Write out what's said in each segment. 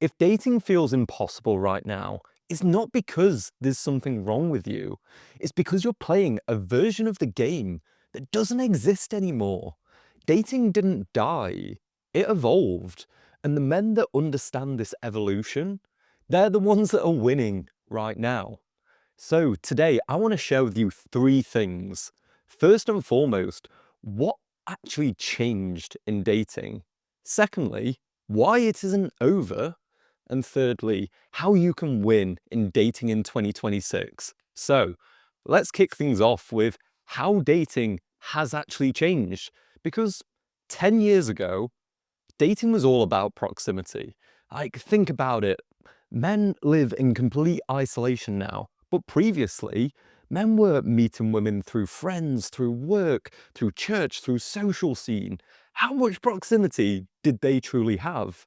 If dating feels impossible right now, it's not because there's something wrong with you. It's because you're playing a version of the game that doesn't exist anymore. Dating didn't die, it evolved. And the men that understand this evolution, they're the ones that are winning right now. So today, I want to share with you three things. First and foremost, what actually changed in dating? Secondly, why it isn't over? And thirdly, how you can win in dating in 2026. So let's kick things off with how dating has actually changed. Because 10 years ago, dating was all about proximity. Like, think about it. Men live in complete isolation now, but previously, men were meeting women through friends, through work, through church, through social scene. How much proximity did they truly have?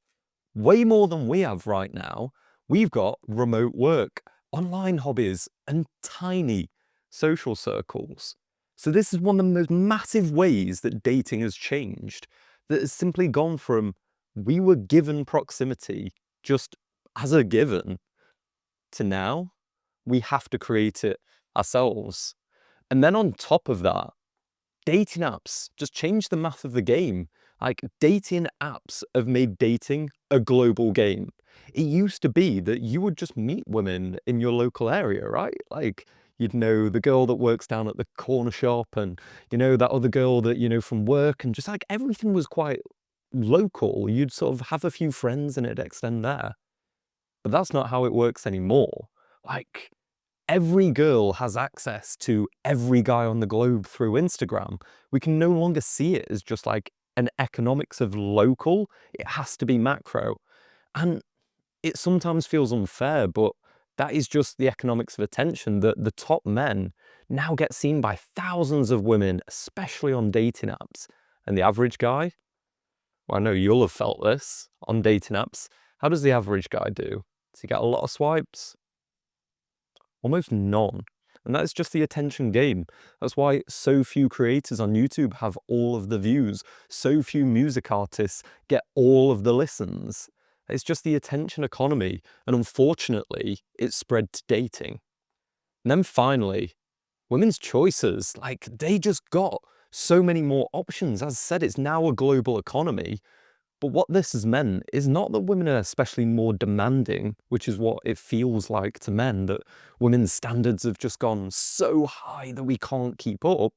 Way more than we have right now. We've got remote work, online hobbies, and tiny social circles. So this is one of the most massive ways that dating has changed, that has simply gone from we were given proximity just as a given to now we have to create it ourselves. And then on top of that, dating apps just changed the math of the game. Like, dating apps have made dating a global game. It used to be that you would just meet women in your local area, right? Like, you'd know the girl that works down at the corner shop and, that other girl that you know from work, and just like everything was quite local. You'd sort of have a few friends and it'd extend there. But that's not how it works anymore. Like, every girl has access to every guy on the globe through Instagram. We can no longer see it as just like an economics of local. It has to be macro. And it sometimes feels unfair, but that is just the economics of attention, that the top men now get seen by thousands of women, especially on dating apps. And the average guy, well, I know you'll have felt this on dating apps. How does the average guy do? Does he get a lot of swipes? Almost none. And that's just the attention game. That's why so few creators on YouTube have all of the views. So few music artists get all of the listens. It's just the attention economy. And unfortunately, it's spread to dating. And then finally, women's choices. Like, they just got so many more options. As I said, it's now a global economy. But what this has meant is not that women are especially more demanding, which is what it feels like to men, that women's standards have just gone so high that we can't keep up.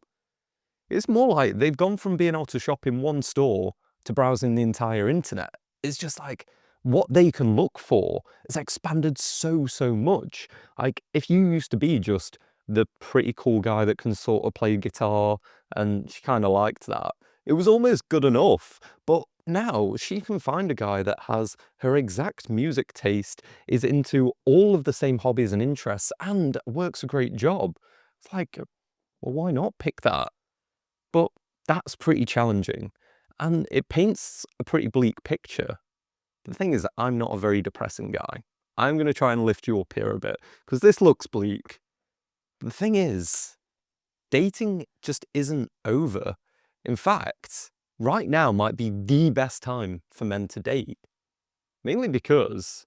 It's more like they've gone from being able to shop in one store to browsing the entire internet. It's just like what they can look for has expanded so much. Like, if you used to be just the pretty cool guy that can sort of play guitar, and she kind of liked that, it was almost good enough. But now she can find a guy that has her exact music taste, is into all of the same hobbies and interests, and works a great job. It's like, well, why not pick that? But that's pretty challenging, and it paints a pretty bleak picture. The thing is, I'm not a very depressing guy. I'm going to try and lift you up here a bit, because this looks bleak. The thing is, dating just isn't over. In fact, right now might be the best time for men to date. Mainly because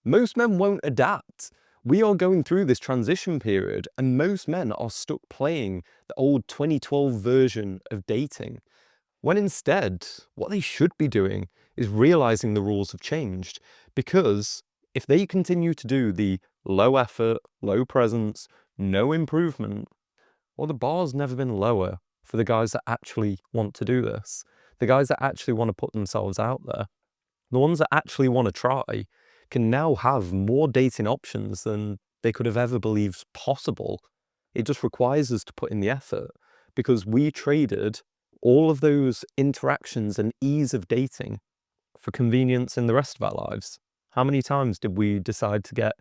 most men won't adapt. We are going through this transition period, and most men are stuck playing the old 2012 version of dating. When instead, what they should be doing is realizing the rules have changed. Because if they continue to do the low effort, low presence, no improvement, well, the bar's never been lower for the guys that actually want to do this. The guys that actually want to put themselves out there. The ones that actually want to try can now have more dating options than they could have ever believed possible. It just requires us to put in the effort, because we traded all of those interactions and ease of dating for convenience in the rest of our lives. How many times did we decide to get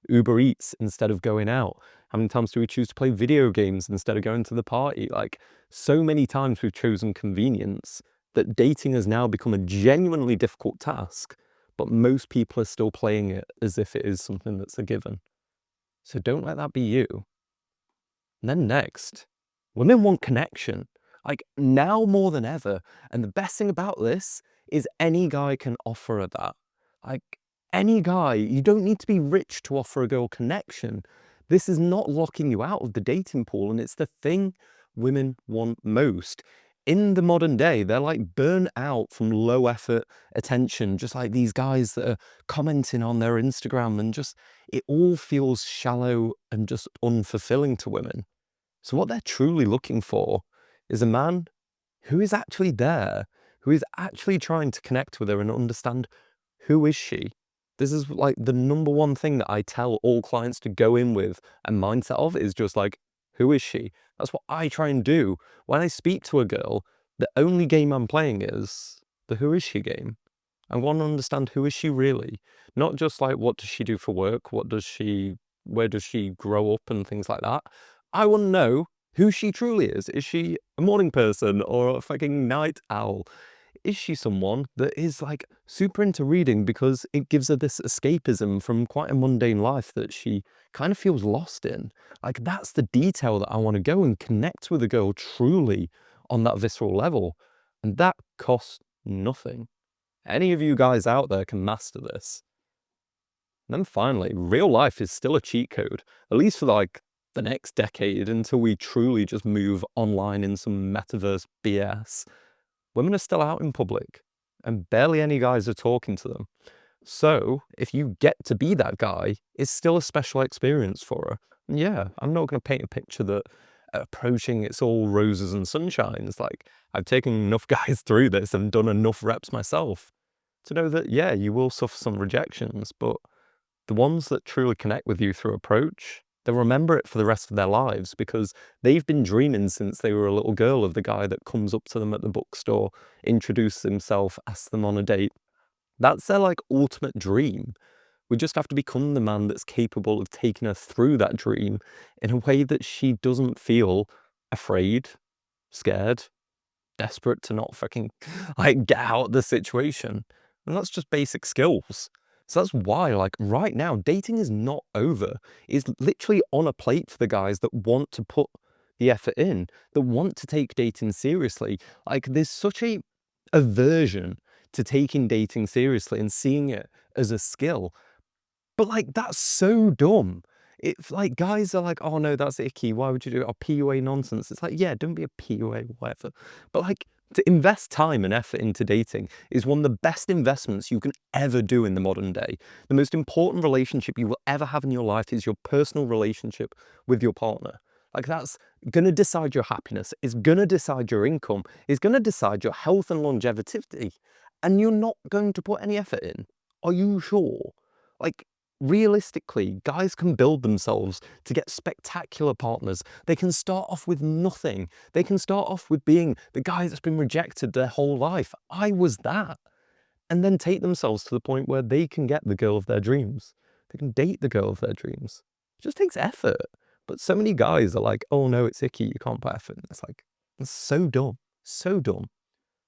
Uber Eats instead of going out? How many times do we choose to play video games instead of going to the party? Like, so many times we've chosen convenience that dating has now become a genuinely difficult task, but most people are still playing it as if it is something that's a given. So don't let that be you. And then next, women want connection, like now more than ever. And the best thing about this is any guy can offer her that. Like, Any guy, you don't need to be rich to offer a girl connection. This is not locking you out of the dating pool, and it's the thing women want most. In the modern day, they're like burnt out from low effort attention, just like these guys that are commenting on their Instagram, and just it all feels shallow and just unfulfilling to women. So what they're truly looking for is a man who is actually there, who is actually trying to connect with her and understand, who is she? This is like the number one thing that I tell all clients to go in with a mindset of, is just like, who is she? That's what I try and do. When I speak to a girl, the only game I'm playing is the who is she game. I want to understand, who is she really? Not just like, what does she do for work? Where does she grow up and things like that? I want to know who she truly is. Is she a morning person or a fucking night owl? Is she someone that is like super into reading because it gives her this escapism from quite a mundane life that she kind of feels lost in? Like, that's the detail that I want to go and connect with a girl truly on that visceral level. And that costs nothing. Any of you guys out there can master this. And then finally, real life is still a cheat code, at least for like the next decade, until we truly just move online in some metaverse BS. Women are still out in public, and barely any guys are talking to them. So if you get to be that guy, it's still a special experience for her. And yeah, I'm not going to paint a picture that approaching it's all roses and sunshines. Like, I've taken enough guys through this and done enough reps myself to know that, yeah, you will suffer some rejections, but the ones that truly connect with you through approach, they'll remember it for the rest of their lives, because they've been dreaming since they were a little girl of the guy that comes up to them at the bookstore, introduces himself, asks them on a date. That's their like ultimate dream. We just have to become the man that's capable of taking her through that dream in a way that she doesn't feel afraid, scared, desperate to not fucking like get out of the situation. And that's just basic skills. So that's why, like, right now, dating is not over. It's literally on a plate for the guys that want to put the effort in, that want to take dating seriously. Like, there's such a aversion to taking dating seriously and seeing it as a skill. But, like, that's so dumb. It's like, guys are like, "Oh, no, that's icky. Why would you do it? Oh, PUA nonsense." It's like, yeah, don't be a PUA, whatever. But, like, to invest time and effort into dating is one of the best investments you can ever do in the modern day. The most important relationship you will ever have in your life is your personal relationship with your partner. Like, that's gonna decide your happiness, it's gonna decide your income, it's gonna decide your health and longevity, and you're not going to put any effort in. Are you sure? Like, realistically, guys can build themselves to get spectacular partners. They can start off with nothing. They can start off with being the guy that's been rejected their whole life. I was that. And then take themselves to the point where they can get the girl of their dreams. They can date the girl of their dreams. It just takes effort. But so many guys are like, oh no, it's icky, you can't put effort in. It's like, it's so dumb. So dumb.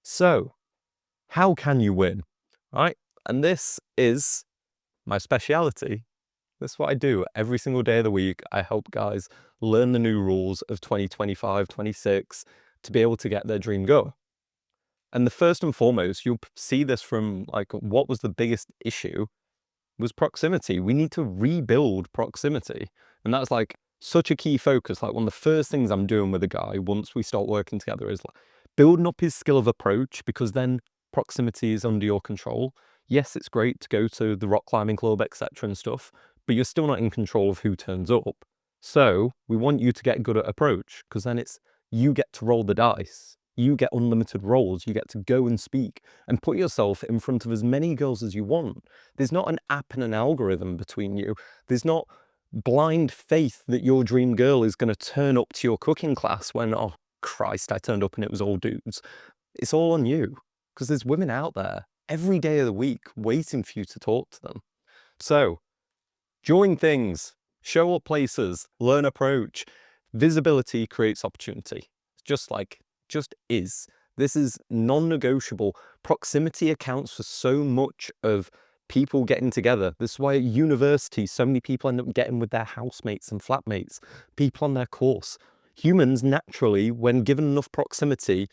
So, how can you win? Right? And this is my speciality. That's what I do every single day of the week. I help guys learn the new rules of 2025, 26 to be able to get their dream go. And the first and foremost, you'll see this from like, what was the biggest issue was proximity. We need to rebuild proximity. And that's like such a key focus. Like, one of the first things I'm doing with a guy once we start working together is like building up his skill of approach, because then proximity is under your control. Yes, it's great to go to the rock climbing club, etc. and stuff, but you're still not in control of who turns up. So we want you to get good at approach, because then it's, you get to roll the dice. You get unlimited roles. You get to go and speak and put yourself in front of as many girls as you want. There's not an app and an algorithm between you. There's not blind faith that your dream girl is going to turn up to your cooking class when, oh Christ, I turned up and it was all dudes. It's all on you, because there's women out there every day of the week waiting for you to talk to them. So join things, show up places, learn approach. Visibility creates opportunity. Just is. This is non-negotiable. Proximity accounts for so much of people getting together. This is why at university, so many people end up getting with their housemates and flatmates, people on their course. Humans naturally, when given enough proximity,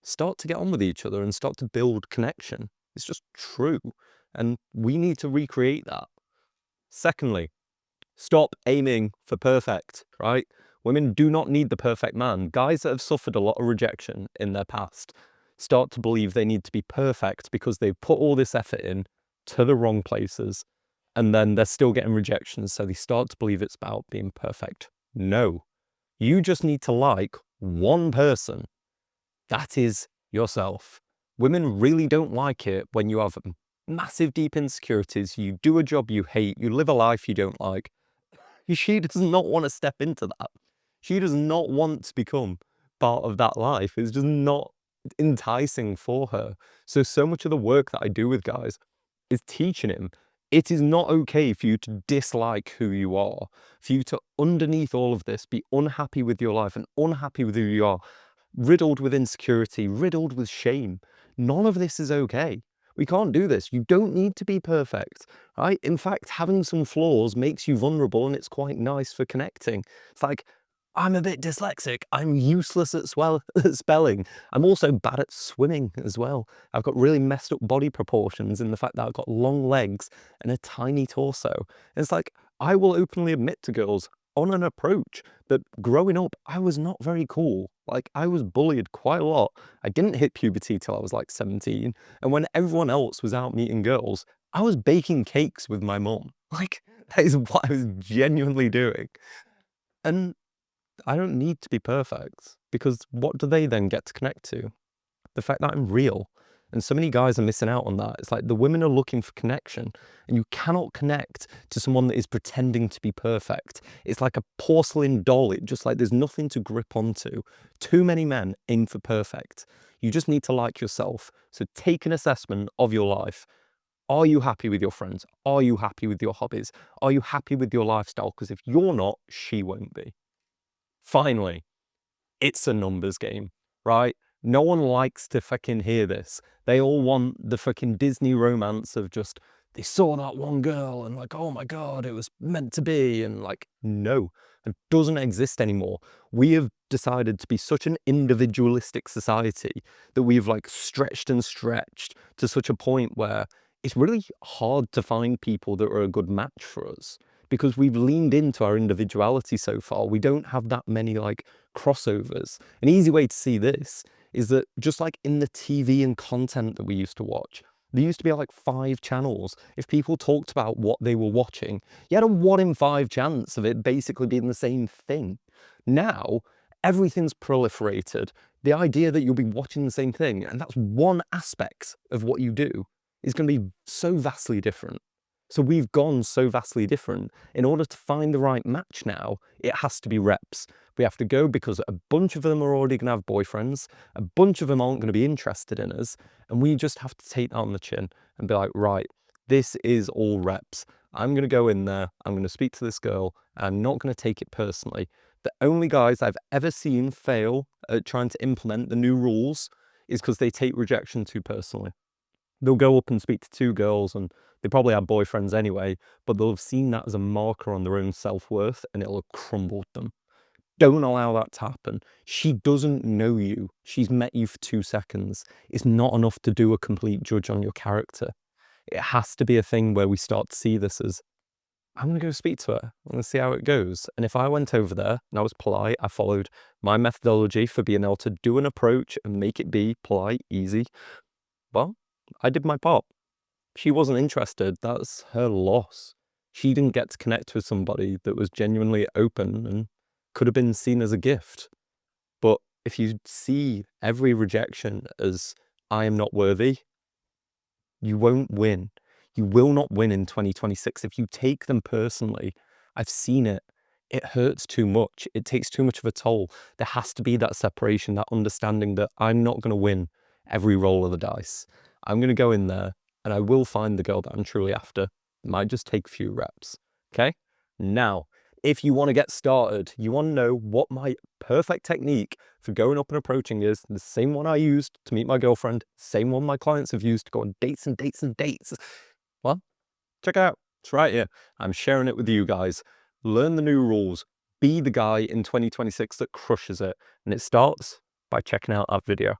start to get on with each other and start to build connection. It's just true. And we need to recreate that. Secondly, stop aiming for perfect, right? Women do not need the perfect man. Guys that have suffered a lot of rejection in their past start to believe they need to be perfect because they've put all this effort in to the wrong places, and then they're still getting rejections, so they start to believe it's about being perfect. No, you just need to like one person. That is yourself. Women really don't like it when you have massive deep insecurities, you do a job you hate, you live a life you don't like. She does not want to step into that. She does not want to become part of that life. It's just not enticing for her. So much of the work that I do with guys is teaching him it is not okay for you to dislike who you are, for you to, underneath all of this, be unhappy with your life and unhappy with who you are, riddled with insecurity, riddled with shame. None of this is okay. We can't do this. You don't need to be perfect, right? In fact, having some flaws makes you vulnerable and it's quite nice for connecting. It's like, I'm a bit dyslexic. I'm useless at at spelling. I'm also bad at swimming as well. I've got really messed up body proportions in the fact that I've got long legs and a tiny torso. And it's like, I will openly admit to girls on an approach that growing up, I was not very cool. Like, I was bullied quite a lot. I didn't hit puberty till I was like 17. And when everyone else was out meeting girls, I was baking cakes with my mum. Like, that is what I was genuinely doing. And I don't need to be perfect, because what do they then get to connect to? The fact that I'm real. And so many guys are missing out on that. It's like the women are looking for connection, and you cannot connect to someone that is pretending to be perfect. It's like a porcelain doll. It just like there's nothing to grip onto. Too many men aim for perfect. You just need to like yourself. So take an assessment of your life. Are you happy with your friends? Are you happy with your hobbies? Are you happy with your lifestyle? Because if you're not, she won't be. Finally, it's a numbers game, right? No one likes to fucking hear this. They all want the fucking Disney romance of just, they saw that one girl and like, oh my God, it was meant to be. And like, no, it doesn't exist anymore. We have decided to be such an individualistic society that we've like stretched and stretched to such a point where it's really hard to find people that are a good match for us, because we've leaned into our individuality so far. We don't have that many like crossovers. An easy way to see this is that just like in the TV and content that we used to watch, there used to be like 5 channels. If people talked about what they were watching, you had a 1 in 5 chance of it basically being the same thing. Now, everything's proliferated. The idea that you'll be watching the same thing, and that's one aspect of what you do, is going to be so vastly different. So we've gone so vastly different. In order to find the right match now, it has to be reps. We have to go because a bunch of them are already going to have boyfriends, a bunch of them aren't going to be interested in us, and we just have to take that on the chin and be like, right, this is all reps. I'm going to go in there, I'm going to speak to this girl, and I'm not going to take it personally. The only guys I've ever seen fail at trying to implement the new rules is because they take rejection too personally. They'll go up and speak to 2 girls, and they probably have boyfriends anyway, but they'll have seen that as a marker on their own self-worth, and it'll have crumbled them. Don't allow that to happen. She doesn't know you. She's met you for 2 seconds. It's not enough to do a complete judge on your character. It has to be a thing where we start to see this as, I'm going to go speak to her. I'm going to see how it goes. And if I went over there and I was polite, I followed my methodology for being able to do an approach and make it be polite, easy, well, I did my part. She wasn't interested. That's her loss. She didn't get to connect with somebody that was genuinely open and could have been seen as a gift. But if you see every rejection as, I am not worthy, you won't win. You will not win in 2026 if you take them personally. I've seen it. It hurts too much. It takes too much of a toll. There has to be that separation, that understanding that I'm not going to win every roll of the dice. I'm going to go in there and I will find the girl that I'm truly after. It might just take a few reps. Okay? Now, if you want to get started, you want to know what my perfect technique for going up and approaching is, the same one I used to meet my girlfriend, same one my clients have used to go on dates and dates and dates. Well, check it out. It's right here. I'm sharing it with you guys. Learn the new rules. Be the guy in 2026 that crushes it. And it starts by checking out that video.